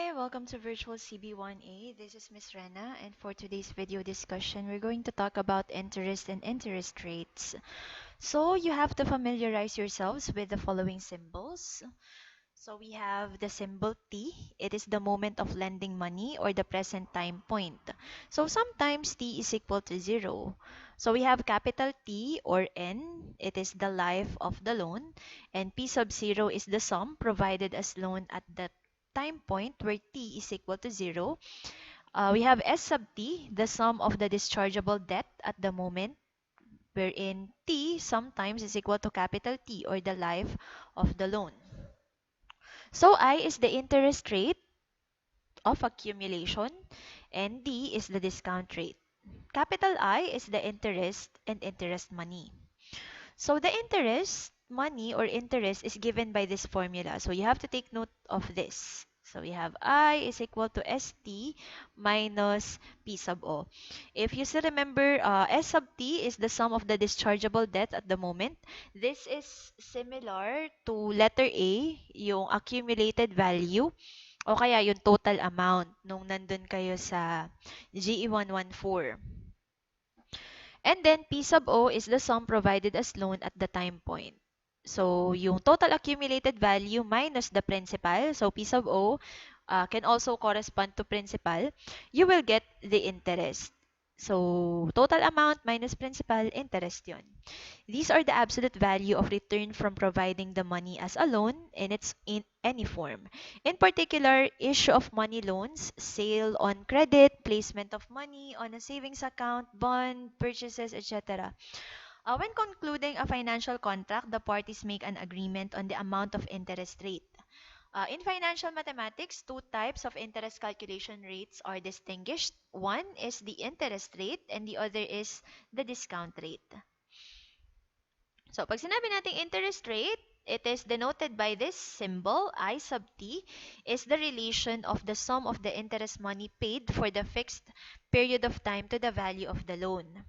Hi, welcome to Virtual CB1A. This is Miss Rena, and for today's video discussion, we're going to talk about interest and interest rates. So you have to familiarize yourselves with the following symbols. So we have the symbol T. It is the moment of lending money or the present time point. So sometimes T is equal to 0. So we have capital T or N. It is the life of the loan. And P sub 0 is the sum provided as loan at the time point where T is equal to 0. We have S sub T, the sum of the dischargeable debt at the moment wherein T sometimes is equal to capital T or the life of the loan. So I is the interest rate of accumulation and D is the discount rate. Capital I is the interest and interest money. So the interest money or interest is given by this formula. So you have to take note of this. So we have I is equal to ST minus P sub O. If you still remember, S sub T is the sum of the dischargeable debt at the moment. This is similar to letter A, yung accumulated value, o kaya yung total amount nung nandun kayo sa GE 114. And then P sub O is the sum provided as loan at the time point. So yung total accumulated value minus the principal, so P sub O can also correspond to principal, you will get the interest. So total amount minus principal, interest yun. These are the absolute value of return from providing the money as a loan in its in any form. In particular, issue of money loans, sale on credit, placement of money on a savings account, bond, purchases, etc. When concluding a financial contract, the parties make an agreement on the amount of interest rate. In financial mathematics, two types of interest calculation rates are distinguished. One is the interest rate and the other is the discount rate. So, pag sinabi nating interest rate, it is denoted by this symbol, I sub t, is the relation of the sum of the interest money paid for the fixed period of time to the value of the loan.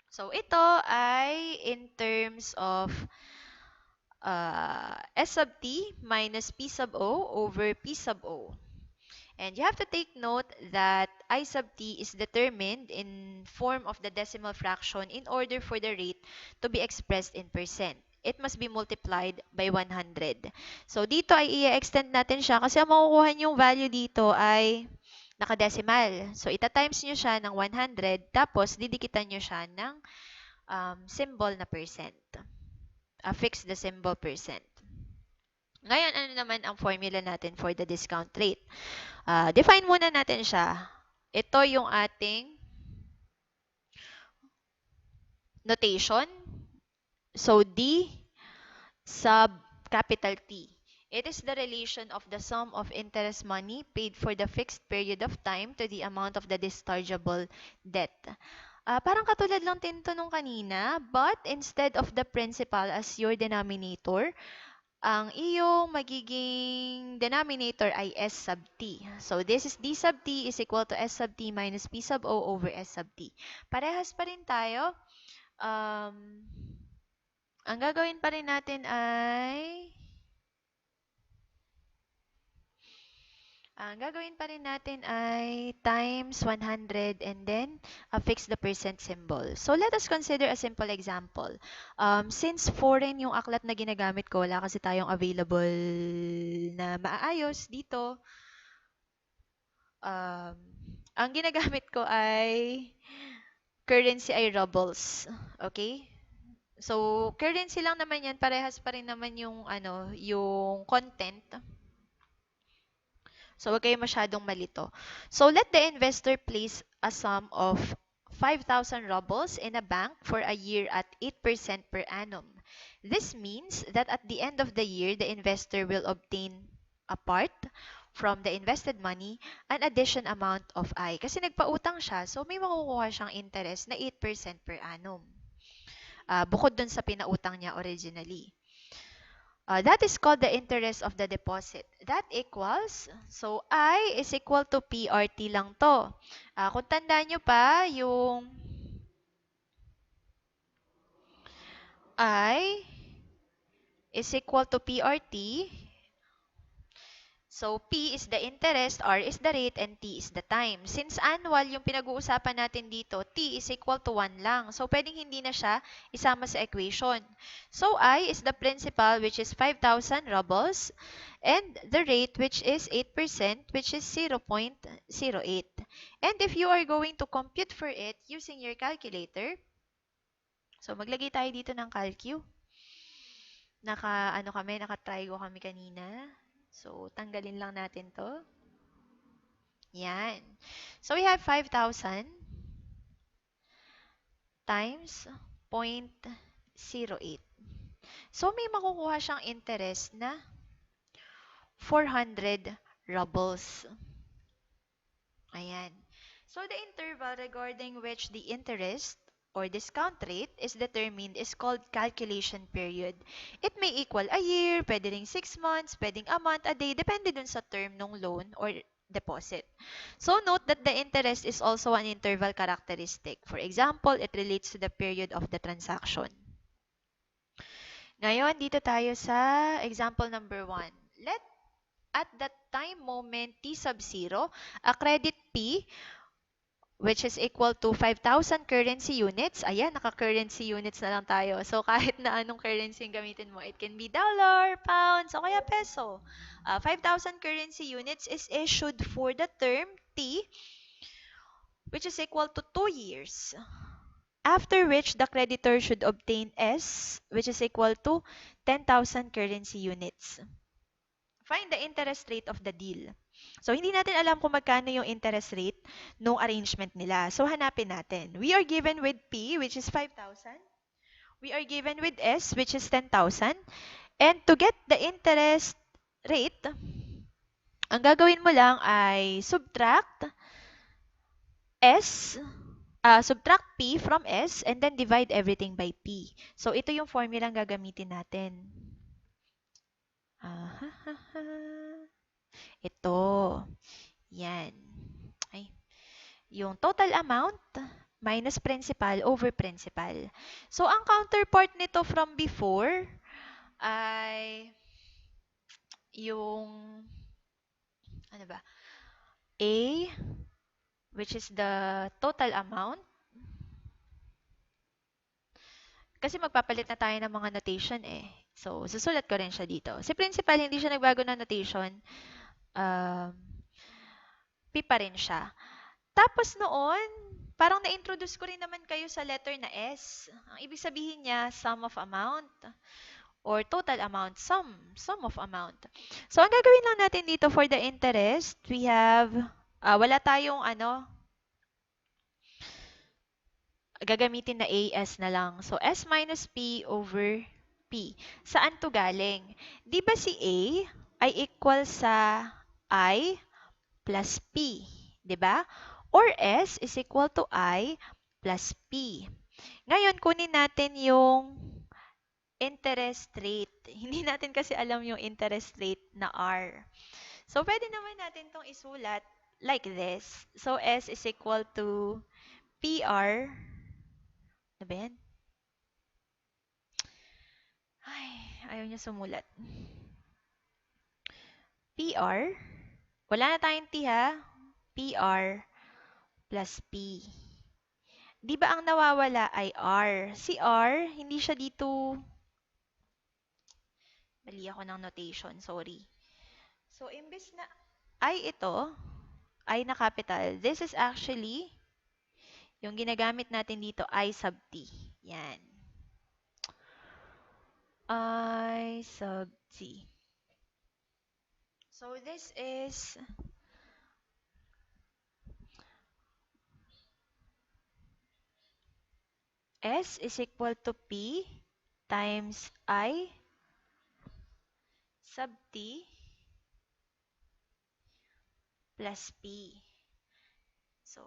So, ito ay in terms of S sub t minus P sub O over P sub O. And you have to take note that I sub t is determined in form of the decimal fraction in order for the rate to be expressed in percent. It must be multiplied by 100. So, dito ay i-extend natin siya kasi ang makukuha niyong value dito ay nakadecimal. So, ita-times niyo siya ng 100, tapos didikitan niyo siya ng symbol na percent. Affix the symbol percent. Ngayon, ano naman ang formula natin for the discount rate? Define muna natin siya. Ito yung ating notation. So, D sub capital T. It is the relation of the sum of interest money paid for the fixed period of time to the amount of the dischargeable debt. Parang katulad lang tinto nung kanina, but instead of the principal as your denominator, ang iyong magiging denominator ay S sub t. So, this is D sub t is equal to S sub t minus P sub O over S sub t. Parehas pa rin tayo. Ang gagawin pa rin natin ay times 100 and then affix the percent symbol. So, let us consider a simple example. Since foreign yung aklat na ginagamit ko, wala kasi tayong available na maayos dito. Ang ginagamit ko ay currency ay rubles. Okay? So, currency lang naman yan. Parehas pa rin naman yung, yung content. So, wag kayo masyadong malito. So, let the investor place a sum of 5,000 rubles in a bank for a year at 8% per annum. This means that at the end of the year, the investor will obtain apart from the invested money an addition amount of I. Kasi nagpautang siya, so may makukuha siyang interest na 8% per annum. Bukod dun sa pinautang niya originally. That is called the interest of the deposit. That equals, so I is equal to PRT lang to. Kung tandaan nyo pa, yung I is equal to PRT So, P is the interest, R is the rate, and T is the time. Since annual yung pinag-uusapan natin dito, T is equal to 1 lang. So, pwedeng hindi na siya isama sa equation. So, I is the principal, which is 5,000 rubles, and the rate, which is 8%, which is 0.08. And if you are going to compute for it using your calculator, so maglagay tayo dito ng calcu. Naka-trigo kami kanina. So, tanggalin lang natin to. Yan. So, we have 5,000 times 0.08. So, may makukuha siyang interest na 400 rubles. Ayan. So, the interval regarding which the interest or discount rate is determined is called calculation period. It may equal a year, pwede ring 6 months, pwedeng a month, a day, depende dun sa term ng loan or deposit. So, note that the interest is also an interval characteristic. For example, it relates to the period of the transaction. Ngayon, dito tayo sa example number 1. Let at that time moment t sub 0, a credit P which is equal to 5,000 currency units. Ayan, naka-currency units na lang tayo. So, kahit na anong currency yung gamitin mo, it can be dollar, pounds, o kaya peso. 5,000 currency units is issued for the term T, which is equal to 2 years. After which, the creditor should obtain S, which is equal to 10,000 currency units. Find the interest rate of the deal. So, hindi natin alam kung magkano yung interest rate nung arrangement nila. So, hanapin natin. We are given with P, which is 5,000. We are given with S, which is 10,000. And to get the interest rate, ang gagawin mo lang ay subtract P from S and then divide everything by P. So, ito yung formula ang gagamitin natin. Ito. Yan. Ay. Yung total amount minus principal over principal. So, ang counterpart nito from before ay yung ano ba? A, which is the total amount. Kasi magpapalit na tayo ng mga notation eh. So, susulat ko rin siya dito. Si principal, hindi siya nagbago na notation. P pa rin siya. Tapos noon, parang na-introduce ko rin naman kayo sa letter na S. Ang ibig sabihin niya, sum of amount or total amount, sum of amount. So, ang gagawin lang natin dito for the interest, we have, wala tayong gagamitin na AS na lang. So, S minus P over P. Saan to galing? Di ba si A ay equal sa I plus P? Di ba? Or S is equal to I plus P. Ngayon, kunin natin yung interest rate. Hindi natin kasi alam yung interest rate na R. So, pwede naman natin itong isulat like this. So, S is equal to PR. Ano ba yan? Ay, ayaw niya sumulat. PR. Wala na tayong T ha. PR plus P. Di ba ang nawawala ay R? Si R, hindi siya dito. Mali ako ng notation, sorry. So, imbes na I ito, I na capital, this is actually yung ginagamit natin dito, I sub T. Yan. I sub T. So, this is S is equal to P times I sub T plus P. So,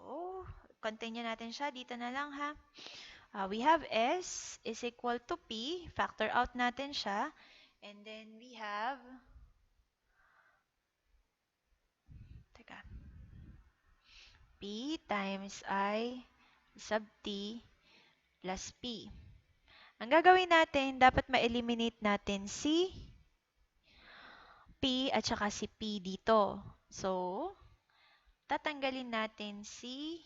continue natin siya. Dito na lang ha. We have S is equal to P. Factor out natin siya. And then we have P times I sub T plus P. Ang gagawin natin, dapat ma-eliminate natin si P at saka si P dito. So, tatanggalin natin si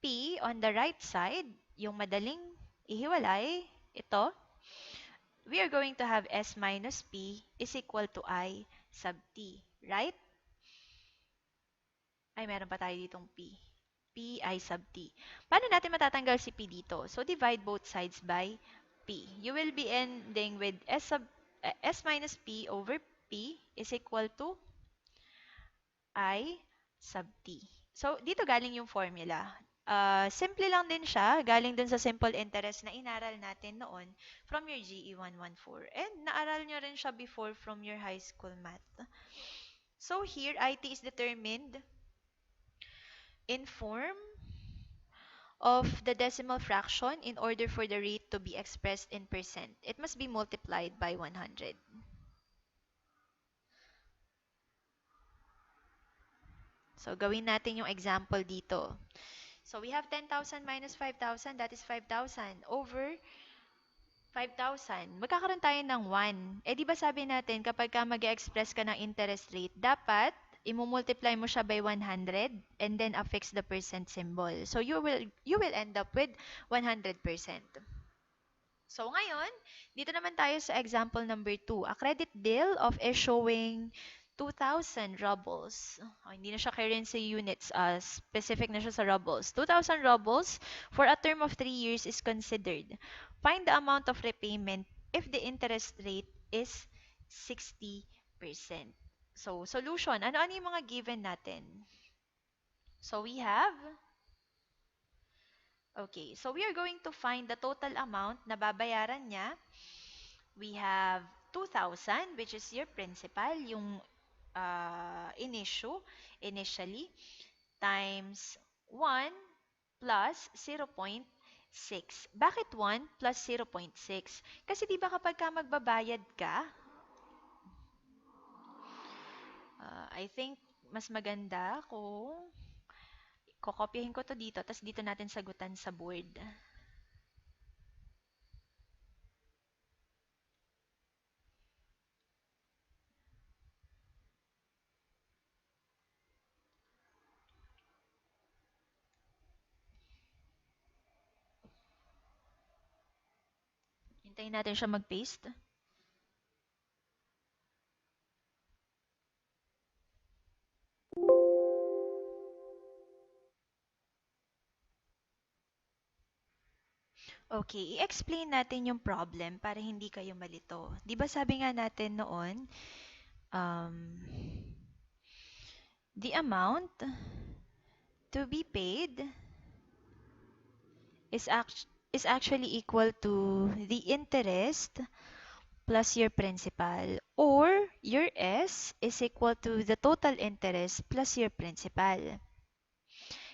P on the right side, yung madaling ihiwalay, ito. We are going to have S minus P is equal to I sub T, right? Ay, meron pa tayo ditong P. P I sub T. Paano natin matatanggal si P dito? So, divide both sides by P. You will be ending with S minus P over P is equal to I sub T. So, dito galing yung formula. Simple lang din siya. Galing dun sa simple interest na inaral natin noon from your GE 114. And naaral nyo rin siya before from your high school math. So, here, IT is determined in form of the decimal fraction in order for the rate to be expressed in percent. It must be multiplied by 100. So, gawin natin yung example dito. So, we have 10,000 minus 5,000. That is 5,000 over 5,000. Magkakaroon tayo ng 1. Eh, di ba sabi natin, kapag ka mag-express ka ng interest rate, dapat imumultiply mo siya by 100 and then affix the percent symbol. So, you will end up with 100%. So, ngayon, dito naman tayo sa example number 2. A credit bill of is showing 2,000 rubles. Oh, hindi na siya currency units. Specific na siya sa rubles. 2,000 rubles for a term of 3 years is considered. Find the amount of repayment if the interest rate is 60%. So, solution. Ano-ano yung mga given natin? So, we have okay, so we are going to find the total amount na babayaran niya. We have 2,000, which is your principal, yung initially, times 1 plus 0.6. Bakit 1 plus 0.6? Kasi di ba kapag ka magbabayad ka, I think mas maganda kung kokopyahin ko to dito, tapos dito natin sagutan sa board. Hintayin natin siya mag-paste. Okay, i-explain natin yung problem para hindi kayo malito. 'Di ba sabi nga natin noon, um, the amount to be paid is actually equal to the interest plus your principal, or your S is equal to the total interest plus your principal.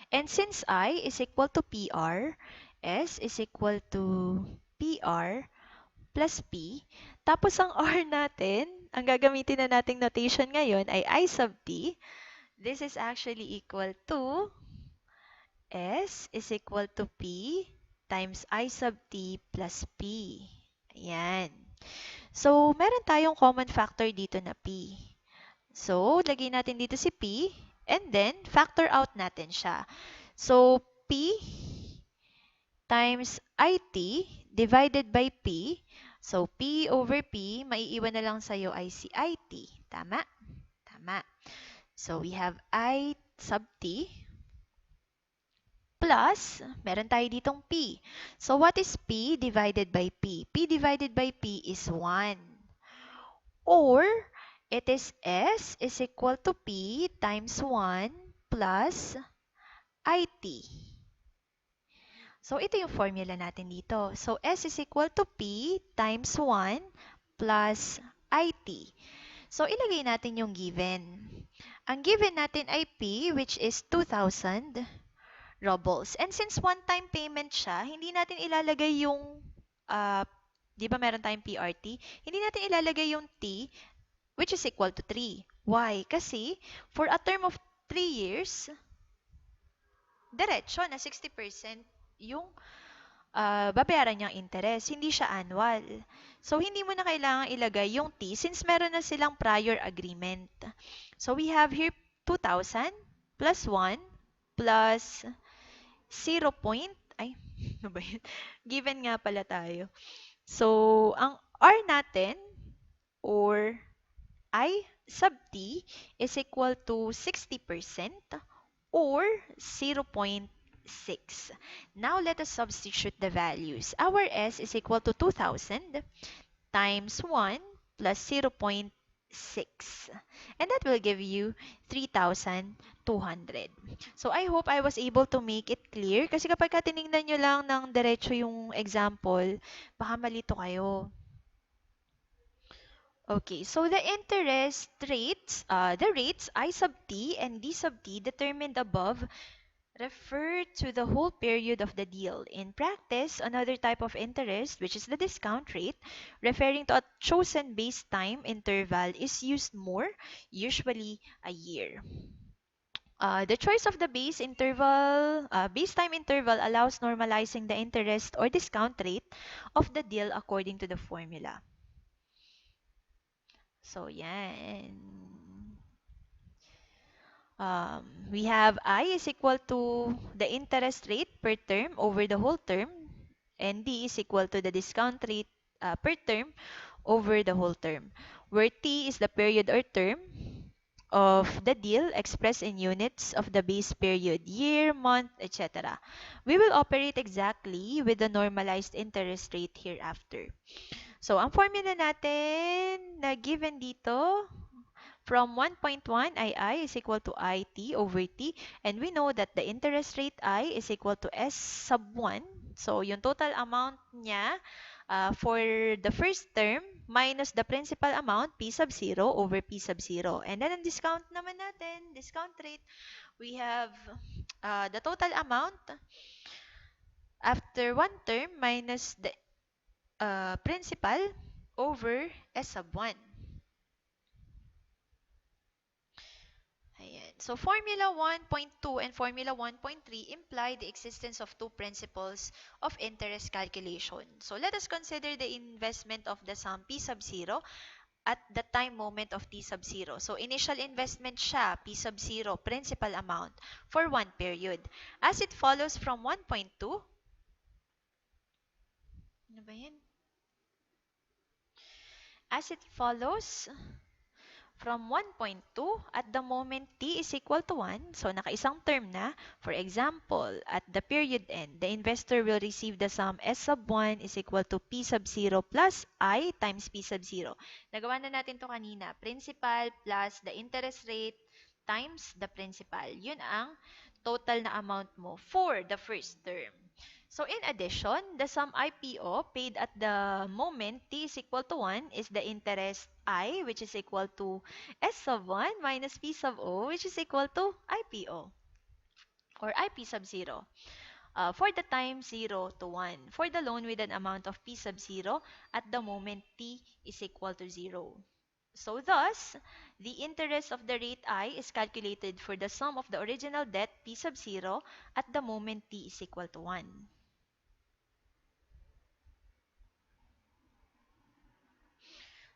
And since I is equal to PR, S is equal to PR plus P, tapos ang R natin, ang gagamitin na nating notation ngayon ay I sub T. This is actually equal to S is equal to P times I sub T plus P. Ayan. So, meron tayong common factor dito na P. So, lagay natin dito si P and then factor out natin siya. So, P times IT divided by P. So, P over P, maiiwan na lang sa'yo ay si IT. Tama? Tama. So, we have I sub T plus, meron tayo ditong P. So, what is P divided by P? P divided by P is 1. Or, it is S is equal to P times 1 plus IT. So, ito yung formula natin dito. So, S is equal to P times 1 plus IT. So, ilagay natin yung given. Ang given natin ay P, which is 2,000 rubles. And since one-time payment siya, hindi natin ilalagay yung, di ba meron tayong PRT? Hindi natin ilalagay yung T, which is equal to 3. Why? Kasi, for a term of 3 years, diretso na 60% yung babayaran niyang interest, hindi siya annual. So, hindi mo na kailangan ilagay yung T since meron na silang prior agreement. So, we have here 2,000 plus 1 plus 0 point, ay, ano ba yun? Given nga pala tayo. So, ang R natin or I sub T is equal to 60% or 0.6. Now, let us substitute the values. Our S is equal to 2,000 times 1 plus 0.6. And that will give you 3,200. So, I hope I was able to make it clear. Kasi kapag tinignan nyo lang ng diretso yung example, baka malito kayo. Okay, so the interest rates, the rates I sub t and d sub t determined above refer to the whole period of the deal. In practice, another type of interest, which is the discount rate, referring to a chosen base time interval, is used more, usually a year. The choice of the base time interval allows normalizing the interest or discount rate of the deal according to the formula. So, yan. We have I is equal to the interest rate per term over the whole term, and D is equal to the discount rate per term over the whole term, where T is the period or term of the deal expressed in units of the base period, year, month, etc. We will operate exactly with the normalized interest rate hereafter. So, ang formula natin na given dito, from 1.1, II is equal to IT over T. And we know that the interest rate I is equal to S sub 1. So, yung total amount niya for the first term minus the principal amount, P sub 0 over P sub 0. And then, ang discount naman natin, discount rate, we have the total amount after one term minus the principal over S sub 1. Ayan. So, Formula 1.2 and Formula 1.3 imply the existence of two principles of interest calculation. So, let us consider the investment of the sum P sub 0 at the time moment of T sub 0. So, initial investment siya, P sub 0, principal amount, for one period. As it follows from 1.2, ano ba yan? As it follows from 1.2, at the moment t is equal to 1, so nakaisang term na. For example, at the period end, the investor will receive the sum S sub 1 is equal to P sub 0 plus I times P sub 0. Nagawa na natin to kanina. Principal plus the interest rate times the principal. Yun ang total na amount mo for the first term. So in addition, the sum IPO paid at the moment t is equal to 1 is the interest I, which is equal to S sub 1 minus P sub O, which is equal to IPO or IP sub 0 for the time 0 to 1 for the loan with an amount of P sub 0 at the moment t is equal to 0. So thus, the interest of the rate I is calculated for the sum of the original debt P sub 0 at the moment t is equal to 1.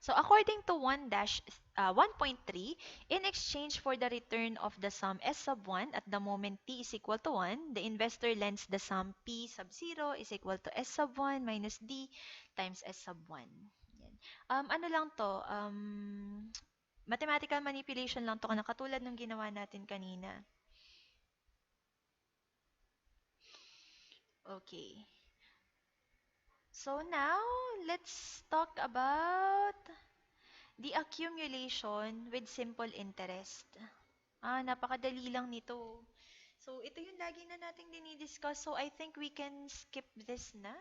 So according to 1.3, in exchange for the return of the sum S sub 1 at the moment t is equal to 1, the investor lends the sum P sub 0 is equal to S sub 1 minus D times S sub 1. Yan. Ano lang to, mathematical manipulation lang to, katulad ng ginawa natin kanina. Okay. So now, let's talk about the accumulation with simple interest. Napakadali lang nito. So, ito yung lagi na nating dinidiscuss. So, I think we can skip this na.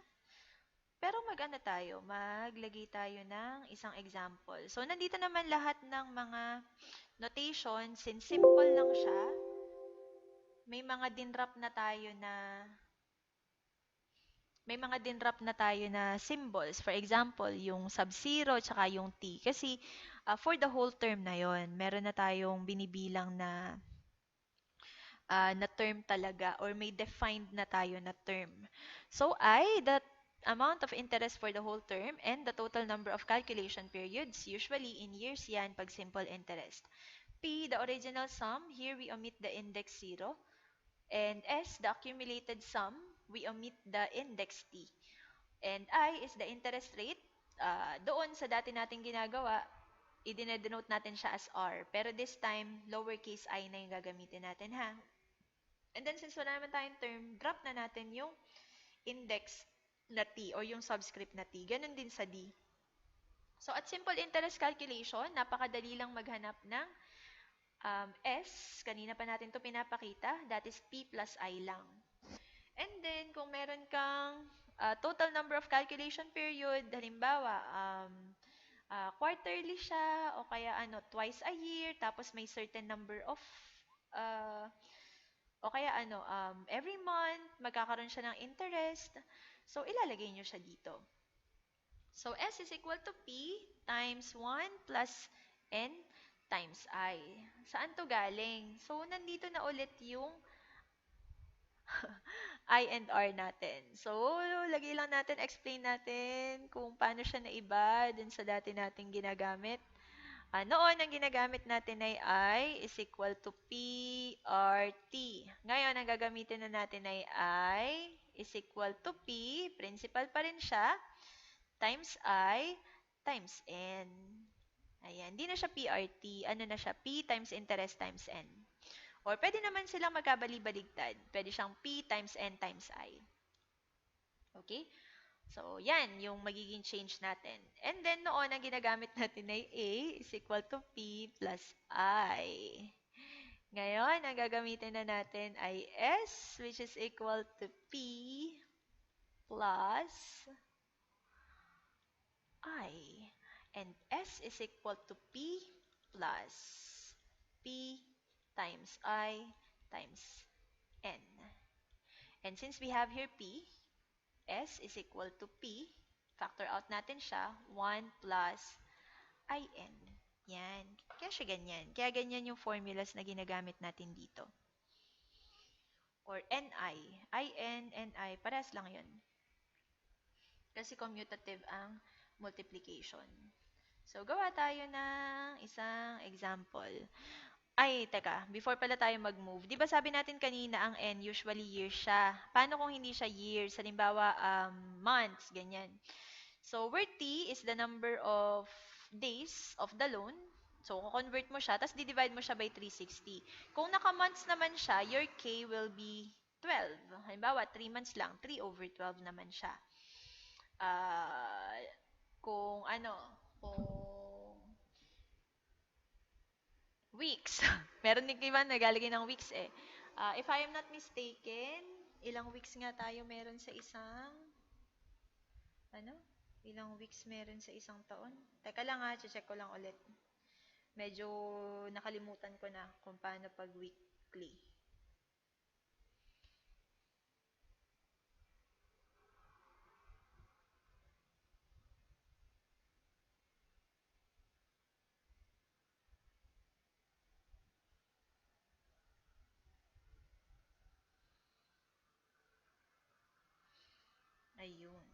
Pero mag-ano tayo, maglagay tayo ng isang example. So, nandito naman lahat ng mga notation. Since simple lang siya, may mga dinrap na tayo na symbols. For example, yung sub-zero tsaka yung t. Kasi for the whole term na yon, meron na tayong binibilang na na term talaga or may defined na tayo na term. So I, the amount of interest for the whole term and the total number of calculation periods, usually in years yan pag simple interest. P, the original sum, here we omit the index 0. And S, the accumulated sum, we omit the index T. And I is the interest rate. Doon sa dati nating ginagawa, i-denote natin siya as R. Pero this time, lowercase I na yung gagamitin natin, ha? And then, since wala naman tayong term, drop na natin yung index na T or yung subscript na T. Ganun din sa D. So, at simple interest calculation, napakadali lang maghanap ng S. Kanina pa natin to pinapakita. That is P plus I lang. And then, kung meron kang total number of calculation period, halimbawa, quarterly siya, o kaya twice a year, tapos may certain number of, uh, o kaya every month, magkakaroon siya ng interest. So, ilalagay nyo siya dito. So, S is equal to P times 1 plus N times I. Saan to galing? So, nandito na ulit yung I and R natin. So, lagay lang natin, explain natin kung paano siya naiba dun sa dati nating ginagamit. Noon, ang ginagamit natin ay I is equal to P R T. Ngayon, ang gagamitin na natin ay I is equal to P, principal pa rin siya, times I times N. Ayan, hindi na siya PRT. Ano na siya? P times interest times N. Or pwede naman silang magkabali-baligtad. Pwede siyang P times N times I. Okay? So, yan yung magiging change natin. And then, noon, ang ginagamit natin ay A is equal to P plus I. Ngayon, ang gagamitin na natin ay S, which is equal to P plus I. And S is equal to P plus P times I times N. And since we have here P, S is equal to P, factor out natin siya, 1 plus IN. Yan. Kaya siya ganyan. Kaya ganyan yung formulas na ginagamit natin dito. Or NI. IN, NI, parehas lang yun. Kasi commutative ang multiplication. So, gawa tayo ng isang example. Ay, teka, before pala tayo mag-move, di ba sabi natin kanina ang N usually years siya? Paano kung hindi siya years? Halimbawa, months, ganyan. So, where T is the number of days of the loan, so, convert mo siya, tapos di-divide mo siya by 360. Kung naka-months naman siya, your K will be 12. Halimbawa, 3 months lang, 3 over 12 naman siya. Uh, kung kung weeks. Meron din iba nagalagay ng weeks eh. If I am not mistaken, ilang weeks nga tayo meron sa isang, ilang weeks meron sa isang taon? Teka lang check ko lang ulit. Medyo nakalimutan ko na kung paano pag weekly. Ayun.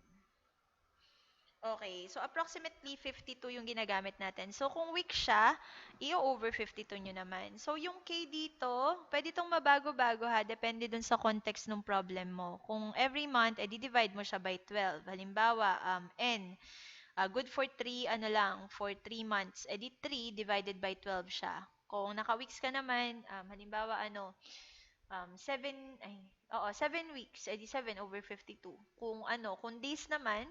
Okay, so approximately 52 yung ginagamit natin. So kung week siya, i-over 52 nyo naman. So yung K dito, pwede itong mabago-bago ha, depende dun sa context ng problem mo. Kung every month, divide mo siya by 12. Halimbawa, N, good for 3, for 3 months, 3 divided by 12 siya. Kung naka-weeks ka naman, halimbawa 7, 7 weeks, 7 over 52. Kung days naman,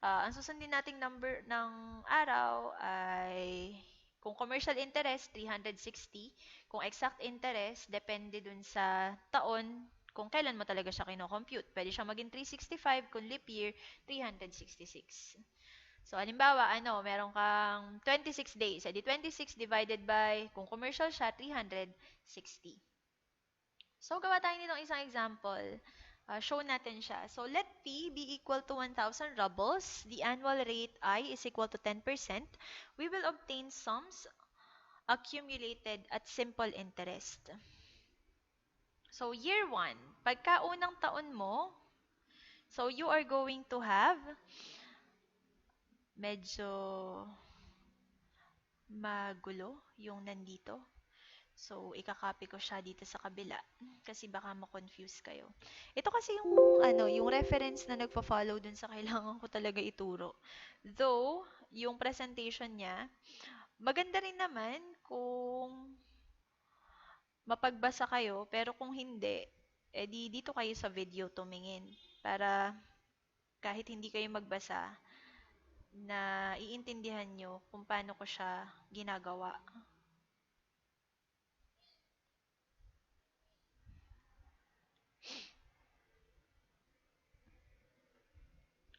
ang susundin nating number ng araw ay kung commercial interest, 360. Kung exact interest, depende dun sa taon kung kailan mo talaga siya kino-compute. Pwede siya maging 365, kung leap year, 366. So, halimbawa, meron kang 26 days. 26 divided by, kung commercial siya, 360. So, gawa tayo nitong isang example. Show natin siya. So, let P be equal to 1,000 rubles. The annual rate I is equal to 10%. We will obtain sums accumulated at simple interest. So, year 1, pagka unang taon mo, so you are going to have medyo magulo yung nandito. So, ikakopy ko siya dito sa kabila kasi baka ma-confuse kayo. Ito kasi yung yung reference na nagfo-follow dun sa kailangan ko talaga ituro. Though, yung presentation niya, maganda rin naman kung mapagbasa kayo, pero kung hindi, edi dito kayo sa video tumingin para kahit hindi kayo magbasa, na iintindihan nyo kung paano ko siya ginagawa.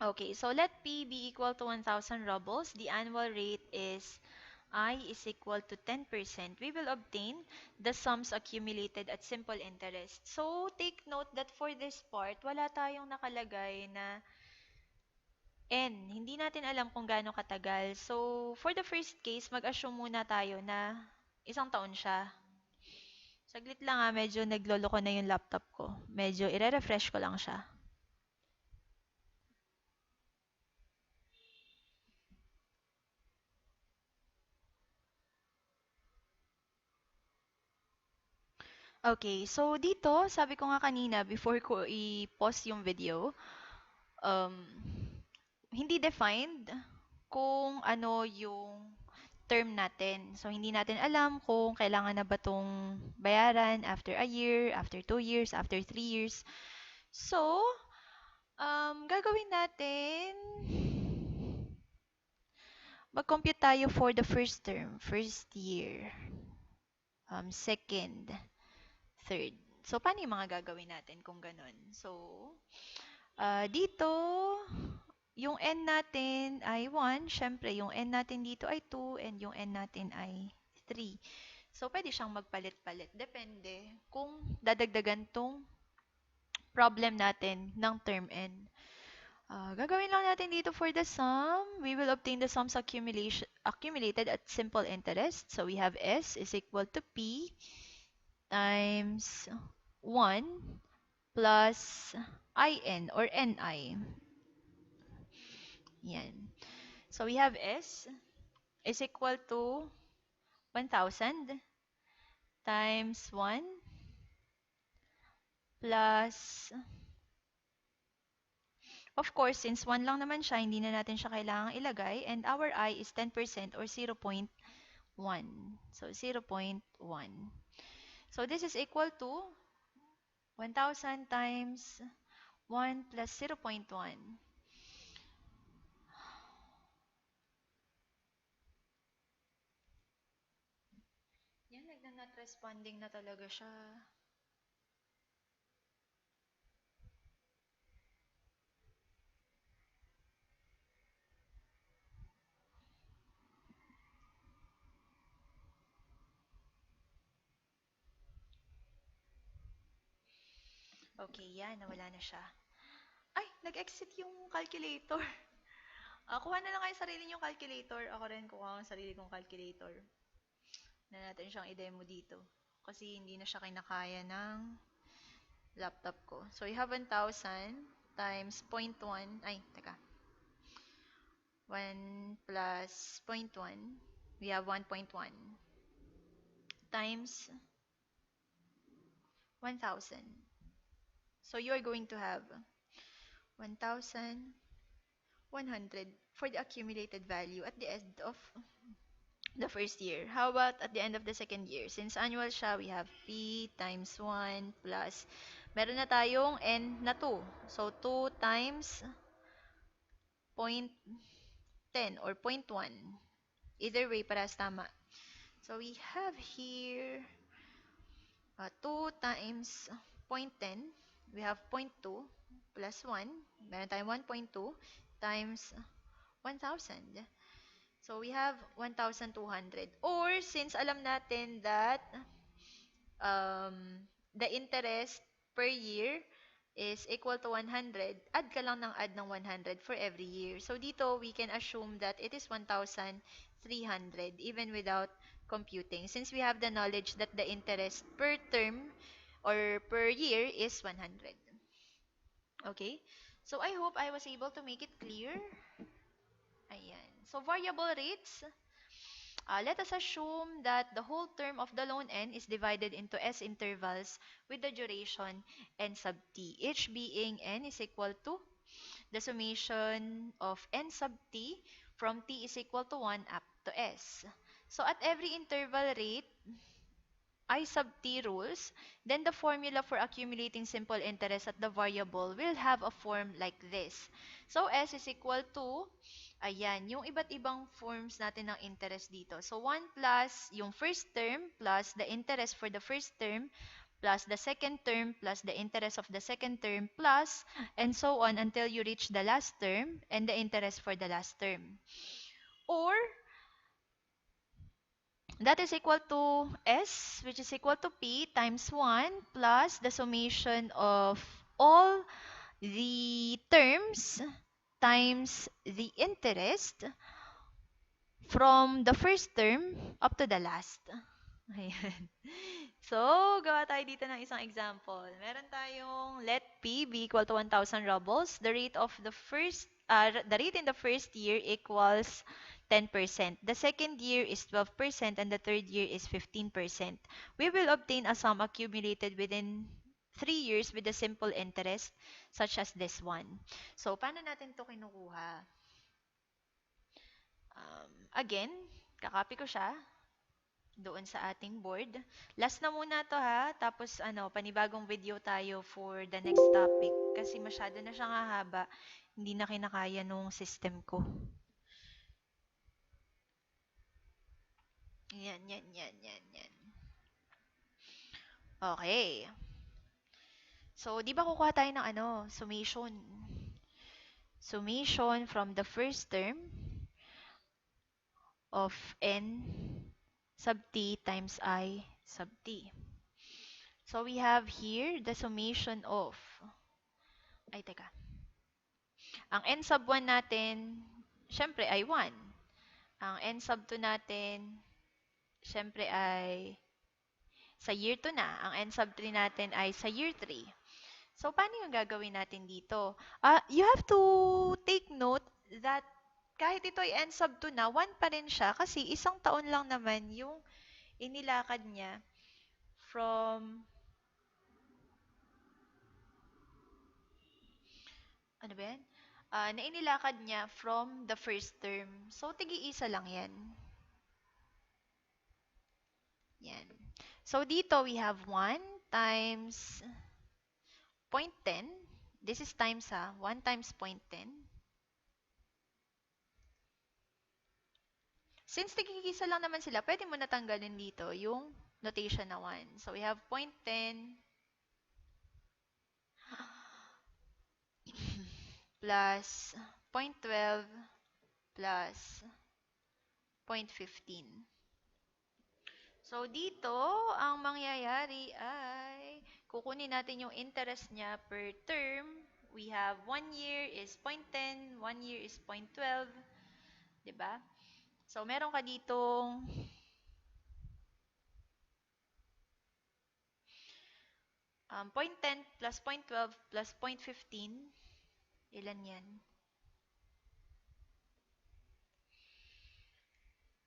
Okay, so let P be equal to 1,000 rubles. The annual rate is I is equal to 10%. We will obtain the sums accumulated at simple interest. So, take note that for this part, wala tayong nakalagay na N. Hindi natin alam kung gaano katagal. So, for the first case, mag-assume muna tayo na isang taon siya. Saglit lang medyo nagloloko na yung laptop ko. Medyo ire-refresh ko lang siya. Okay, so dito, sabi ko nga kanina, before ko i-pause yung video, um, hindi defined kung ano yung term natin. So, hindi natin alam kung kailangan na ba itong bayaran after a year, after 2 years, after 3 years. So, gagawin natin, mag-compute tayo for the first term, first year, second, third. So, paano yung mga gagawin natin kung ganun? So, dito, yung n natin ay 1. Siyempre, yung n natin dito ay 2 and yung n natin ay 3. So, pwede siyang magpalit-palit. Depende kung dadagdagan tong problem natin ng term n. Gagawin lang natin dito for the sum. We will obtain the sums accumulated at simple interest. So, we have S is equal to P times 1 plus IN or NI. Yan. So, we have S is equal to 1,000 times 1 plus, of course, since 1 lang naman siya, hindi na natin siya kailangang ilagay. And our I is 10% or 0.1. So, 0.1. So, this is equal to 1,000 times 1 plus 0.1. Yan, nagna-not responding na talaga siya. Okay, yan, nawala na siya. Ay, nag-exit yung calculator. Kuha na lang kayo sarili yung calculator. Ako rin kuha ang sarili kong calculator. Na natin siyang i-demo dito. Kasi hindi na siya kinakaya ng laptop ko. So, we have 1,000 times 0.1. Ay, teka. 1 plus 0.1. We have 1.1 times 1,000. So, you are going to have 1,100 for the accumulated value at the end of the first year. How about at the end of the second year? Since annual siya, we have P times 1 plus, meron na tayong N na 2. So, 2 times 0.10 or 0.1. Either way, parehas tama. So, we have here 2 times 0.10. We have 0.2 plus 1. Meron tayong 1.2 times 1,000. So, we have 1,200. Or, since alam natin that the interest per year is equal to 100, add ka lang ng add ng 100 for every year. So, dito, we can assume that it is 1,300 even without computing. Since we have the knowledge that the interest per term or per year is 100. Okay? So I hope I was able to make it clear. Ayan. So variable rates, let us assume that the whole term of the loan n is divided into s intervals with the duration n sub t, each being n is equal to the summation of n sub t from t is equal to 1 up to s. So at every interval rate, I sub t rules, then the formula for accumulating simple interest at the variable will have a form like this. So S is equal to, ayan, yung iba't ibang forms natin ng interest dito. So 1 plus yung first term plus the interest for the first term plus the second term plus the interest of the second term plus and so on until you reach the last term and the interest for the last term. Or that is equal to S, which is equal to P times 1 plus the summation of all the terms times the interest from the first term up to the last. Ayan. So, gawa tayo dito ng isang example. Meron tayong let P be equal to 1,000 rubles. The rate in the first year equals 10%. The second year is 12% and the third year is 15%. We will obtain a sum accumulated within 3 years with a simple interest such as this one. So, paano natin to kinukuha? Again, kakopy ko siya doon sa ating board. Last na muna to ha, tapos panibagong video tayo for the next topic kasi masyado na siyang hahaba, hindi na kinakaya nung system ko. Yan. Okay. So, di ba kukuha tayo ng summation. Summation from the first term of n sub t times I sub t. So, we have here the summation of, ay teka, ang n sub 1 natin, syempre ay 1. Ang n sub 2 natin, syempre ay sa year 2 na. Ang n sub 3 natin ay sa year 3. So, paano yung gagawin natin dito? You have to take note that kahit ito ay n sub 2 na, 1 pa rin siya kasi isang taon lang naman yung inilakad niya from, ano ba yan? Na inilakad niya from the first term. So, tigi-isa lang yan. Yan. So, dito we have 1 times 0.10. This is times 1 times 0.10. Since tigigisa lang naman sila, pwede mo natanggalin dito yung notation na 1. So, we have 0.10 plus 0.12 plus 0.15. So, dito, ang mangyayari ay kukunin natin yung interest niya per term. We have 1 year is 0.10, 1 year is 0.12. Diba? So, meron ka ditong 0.10 plus 0.12 plus 0.15. Ilan yan?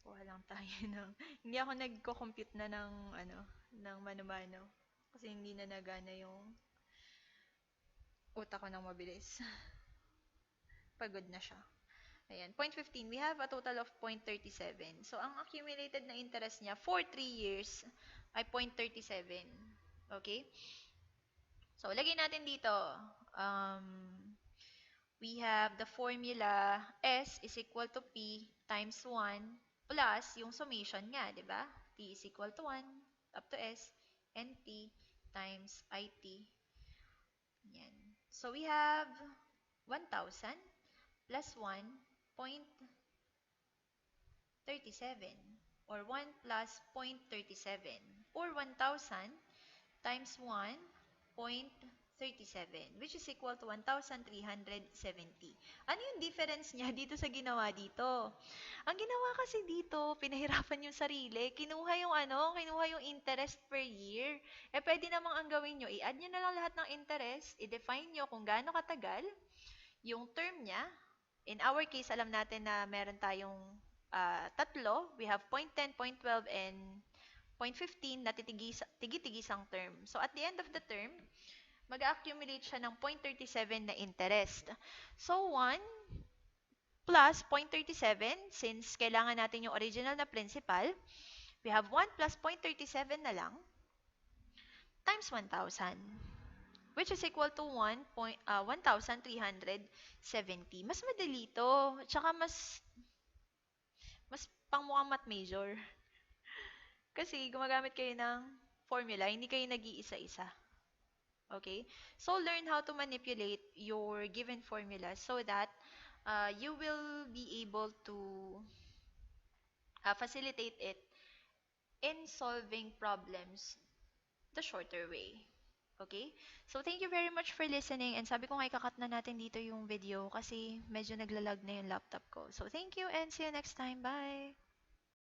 Kuha lang tayo ng... Hindi ako nagko-compute na ng mano-mano. Kasi hindi na nagana yung utak ko ng mabilis. Pagod na siya. Ayan, 0.15. We have a total of 0.37. So, ang accumulated na interest niya for 3 years ay 0.37. Okay? So, lagay natin dito. We have the formula S is equal to P times 1 plus yung summation nga, di ba? T is equal to 1 up to S NT times IT. Yan. So, we have 1,000 plus 1.37 or 1 plus 0.37 or 1,000 times 1.37. 37, which is equal to 1,370. Ano yung difference niya dito sa ginawa dito? Ang ginawa kasi dito, pinahirapan yung sarili. Kinuha yung interest per year. Eh, pwede namang ang gawin nyo, i-add nyo na lang lahat ng interest, i-define nyo kung gaano katagal, yung term niya. In our case, alam natin na meron tayong tatlo. We have 0.10, 0.12, and 0.15 na tigi-tigisang term. So, at the end of the term, mag-accumulate siya ng 0.37 na interest. So, 1 plus 0.37, since kailangan natin yung original na principal, we have 1 plus 0.37 na lang times 1,000, which is equal to 1,370. Mas madali to. Tsaka mas pangmukhang math major. Kasi gumagamit kayo ng formula, hindi kayo nag-iisa-isa. Okay? So, learn how to manipulate your given formula so that you will be able to facilitate it in solving problems the shorter way. Okay? So, thank you very much for listening. And sabi ko nga, ikakat na natin dito yung video kasi medyo naglalag na yung laptop ko. So, thank you and see you next time. Bye!